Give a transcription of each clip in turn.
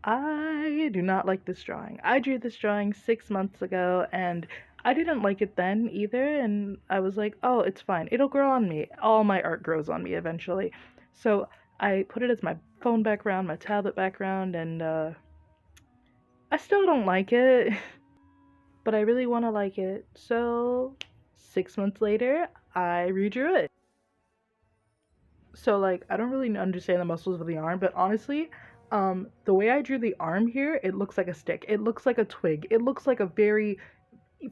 I do not like this drawing. I drew this drawing 6 months ago and I didn't like it then either. And I was like, oh, it's fine. It'll grow on me. All my art grows on me eventually. So I put it as my phone background, my tablet background, and I still don't like it, but I really want to like it. So 6 months later, I redrew it. So like I don't really understand the muscles of the arm, but honestly, the way I drew the arm here, it looks like a stick. It looks like a twig. It looks like a very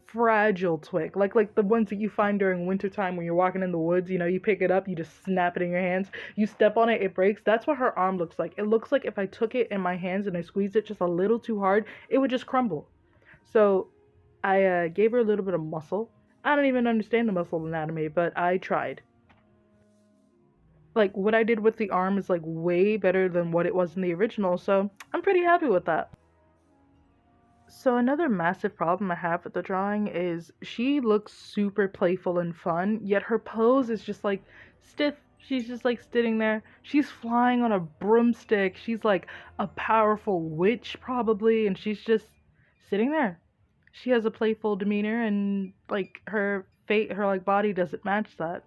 fragile twig, like the ones that you find during wintertime when you're walking in the woods. You know, you pick it up, you just snap it in your hands, you step on it, it breaks. That's what her arm looks like. It looks like if I took it in my hands and I squeezed it just a little too hard, it would just crumble. So I gave her a little bit of muscle. I don't even understand the muscle anatomy, but I tried. Like what I did with the arm is like way better than what it was in the original, so I'm pretty happy with that. So another massive problem I have with the drawing is she looks super playful and fun, yet her pose is just like stiff. She's just like sitting there. She's flying on a broomstick. She's like a powerful witch probably, and she's just sitting there. She has a playful demeanor and like her fate, her like body doesn't match that.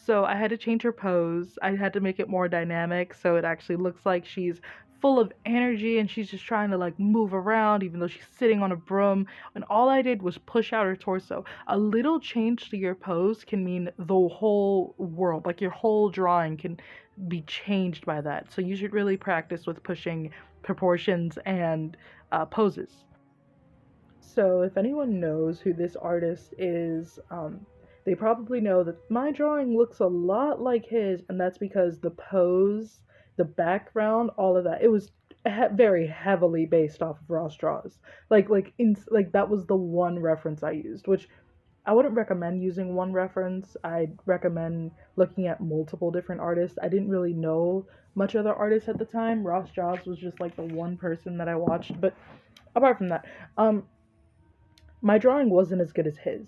So I had to change her pose. I had to make it more dynamic so it actually looks like she's full of energy and she's just trying to like move around even though she's sitting on a broom. And all I did was push out her torso. A little change to your pose can mean the whole world, like your whole drawing can be changed by that. So you should really practice with pushing proportions and poses. So if anyone knows who this artist is, they probably know that my drawing looks a lot like his, and that's because the pose, the background, all of that, it was very heavily based off of Ross draws. Like that was the one reference I used, which I wouldn't recommend using one reference. I'd recommend looking at multiple different artists. I didn't really know much other artists at the time. Ross Draws was just like the one person that I watched, but apart from that, my drawing wasn't as good as his.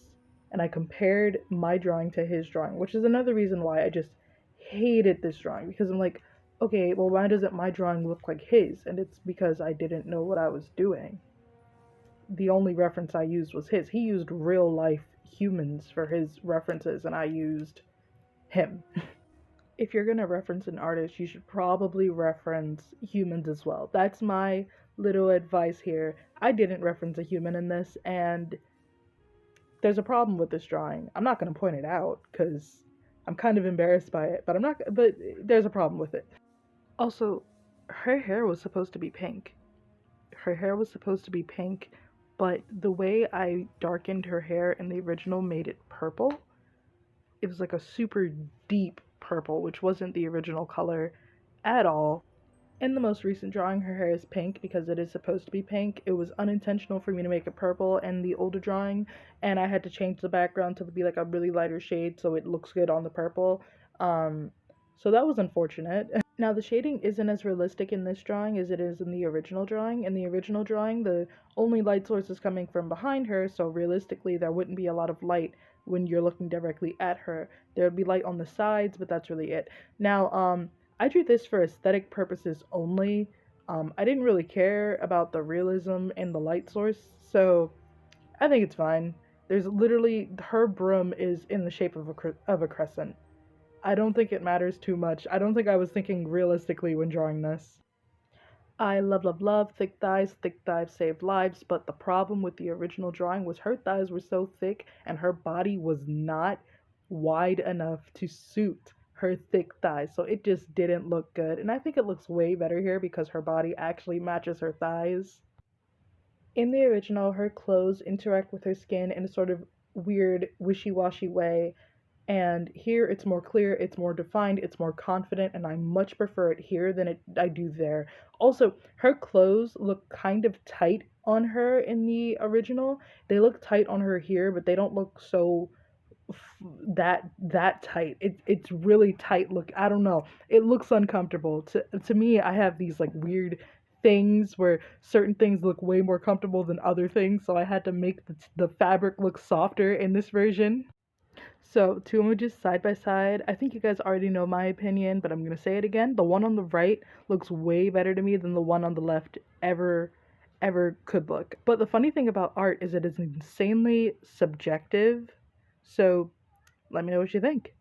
And I compared my drawing to his drawing, which is another reason why I just hated this drawing because I'm like, okay, well, why doesn't my drawing look like his? And it's because I didn't know what I was doing. The only reference I used was his. He used real life humans for his references, and I used him. If you're gonna reference an artist, you should probably reference humans as well. That's my little advice here. I didn't reference a human in this, and there's a problem with this drawing. I'm not going to point it out because I'm kind of embarrassed by it, but I'm not. But there's a problem with it. Also, her hair was supposed to be pink. Her hair was supposed to be pink, but the way I darkened her hair in the original made it purple. It was like a super deep purple, which wasn't the original color at all. In the most recent drawing, her hair is pink because it is supposed to be pink. It was unintentional for me to make it purple in the older drawing, and I had to change the background to be like a really lighter shade so it looks good on the purple. So that was unfortunate. Now, the shading isn't as realistic in this drawing as it is in the original drawing. In the original drawing, the only light source is coming from behind her, so realistically, there wouldn't be a lot of light when you're looking directly at her. There would be light on the sides, but that's really it. Now, I drew this for aesthetic purposes only. I didn't really care about the realism in the light source, so I think it's fine. There's literally, her broom is in the shape of a crescent. I don't think it matters too much. I don't think I was thinking realistically when drawing this. I love, love, love thick thighs. Thick thighs save lives, but the problem with the original drawing was her thighs were so thick and her body was not wide enough to suit her thick thighs, so it just didn't look good. And I think it looks way better here because her body actually matches her thighs. In the original, her clothes interact with her skin in a sort of weird, wishy washy way, and here it's more clear, it's more defined, it's more confident, and I much prefer it here than I do there. Also, her clothes look kind of tight on her in the original. They look tight on her here, but they don't look so that tight. It's really tight look. I don't know. It looks uncomfortable. To me, I have these like weird things where certain things look way more comfortable than other things, so I had to make the fabric look softer in this version. So, two images side by side. I think you guys already know my opinion, but I'm gonna say it again. The one on the right looks way better to me than the one on the left ever could look. But the funny thing about art is it is insanely subjective. So, let me know what you think.